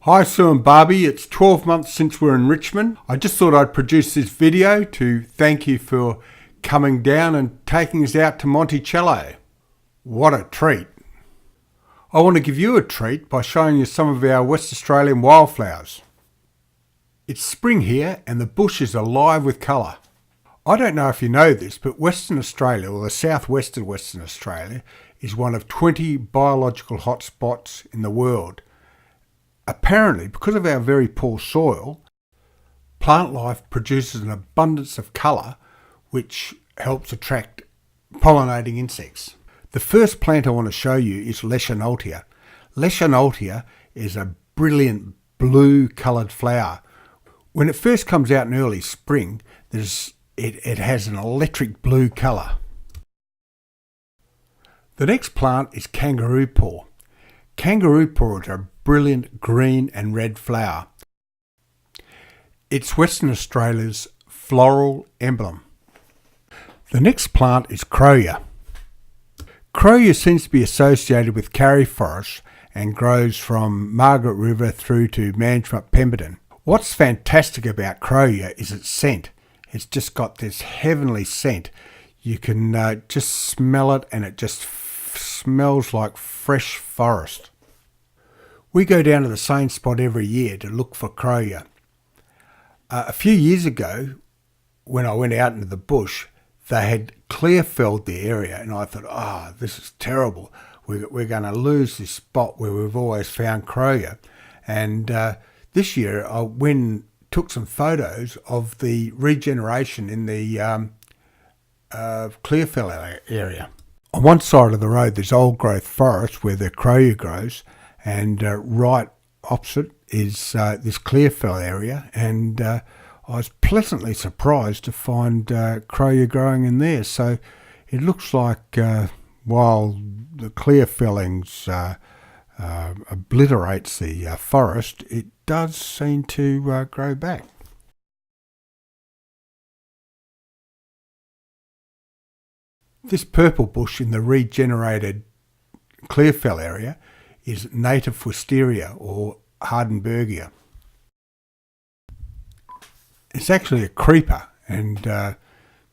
Hi Sue and Barbie, it's 12 months since we're in Richmond. I just thought I'd produce this video to thank you for coming down and taking us out to Monticello. What a treat. I want to give you a treat by showing you some of our West Australian wildflowers. It's spring here and the bush is alive with colour. I don't know if you know this, but Western Australia, or the southwest of Western Australia, is one of 20 biological hotspots in the world. Apparently, because of our very poor soil, plant life produces an abundance of colour which helps attract pollinating insects. The first plant I want to show you is Leschenoltia. Leschenoltia is a brilliant blue coloured flower. When it first comes out in early spring, it has an electric blue colour. The next plant is Kangaroo paw. Kangaroo paw is a brilliant green and red flower. It's Western Australia's floral emblem. The next plant is Crowya. Crowya seems to be associated with Karri Forest and grows from Margaret River through to Manjimup Pemberton. What's fantastic about Crowya is its scent. It's just got this heavenly scent. You can just smell it and it just smells like fresh forest. We go down to the same spot every year to look for Crowya. A few years ago, when I went out into the bush, they had clear-felled the area, and I thought, this is terrible. We're going to lose this spot where we've always found Crowya. And this year, I took some photos of the regeneration in the clear-fell area. On one side of the road, there's old-growth forest where the Crowya grows, and right opposite is this clear-fell area, and I was pleasantly surprised to find Crowya growing in there. So it looks like while the clear-fellings obliterates the forest, it does seem to grow back. This purple bush in the regenerated clear-fell area is native wisteria or Hardenbergia. It's actually a creeper, and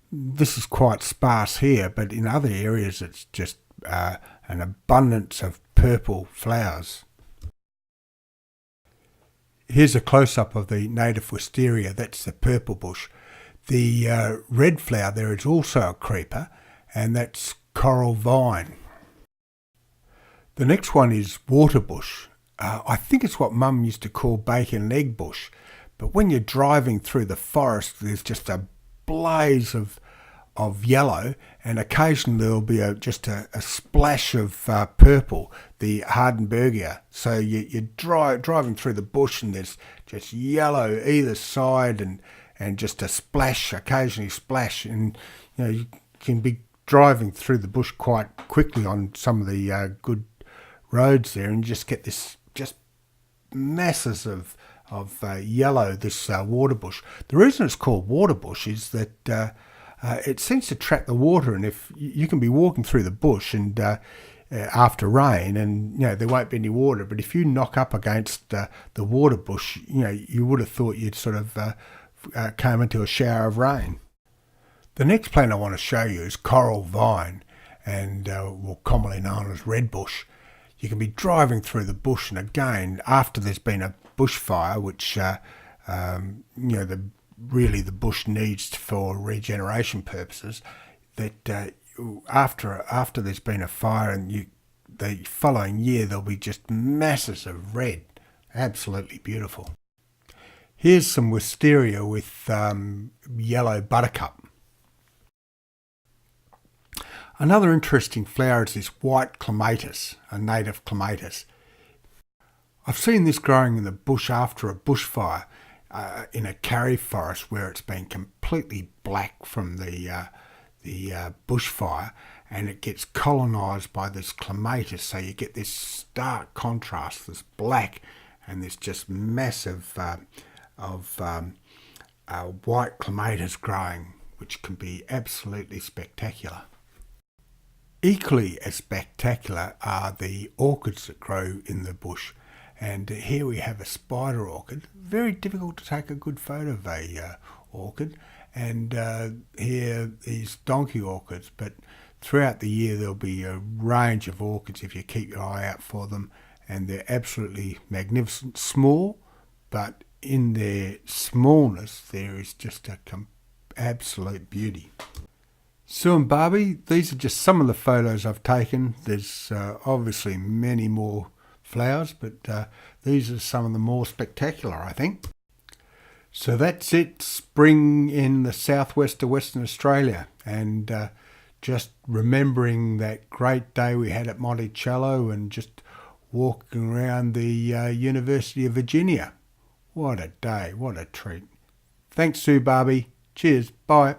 this is quite sparse here, but in other areas it's just an abundance of purple flowers. Here's a close-up of the native wisteria. That's the purple bush. The red flower there is also a creeper, and that's coral vine. The next one is waterbush. I think it's what Mum used to call bacon and egg bush. But when you're driving through the forest, there's just a blaze of yellow, and occasionally there'll be just a splash of purple, the Hardenbergia. So you're driving through the bush, and there's just yellow either side, and just a splash, occasionally splash. And you can be driving through the bush quite quickly on some of the good roads there, and you just get this just masses of yellow, this waterbush. The reason it's called waterbush is that it seems to trap the water, and if you can be walking through the bush and after rain, and there won't be any water, but if you knock up against the waterbush, you would have thought you'd sort of come into a shower of rain. The next plant I want to show you is coral vine, and commonly known as redbush. You can be driving through the bush, and again, after there's been a bushfire, which the bush needs for regeneration purposes, that after there's been a fire, and the following year there'll be just masses of red, absolutely beautiful. Here's some wisteria with yellow buttercup. Another interesting flower is this white clematis, a native clematis. I've seen this growing in the bush after a bushfire in a Karri forest where it's been completely black from the bushfire, and it gets colonised by this clematis. So you get this stark contrast, this black and this just massive white clematis growing, which can be absolutely spectacular. Equally as spectacular are the orchids that grow in the bush, And here we have a spider orchid. Very difficult to take a good photo of a orchid. And here these donkey orchids, but throughout the year there'll be a range of orchids if you keep your eye out for them, and they're absolutely magnificent. Small, but in their smallness there is just a absolute beauty. Sue and Barbie, these are just some of the photos I've taken. There's obviously many more flowers, but these are some of the more spectacular, I think. So that's it, spring in the southwest of Western Australia, and just remembering that great day we had at Monticello and just walking around the University of Virginia. What a day, what a treat. Thanks, Sue Barbie. Cheers, bye.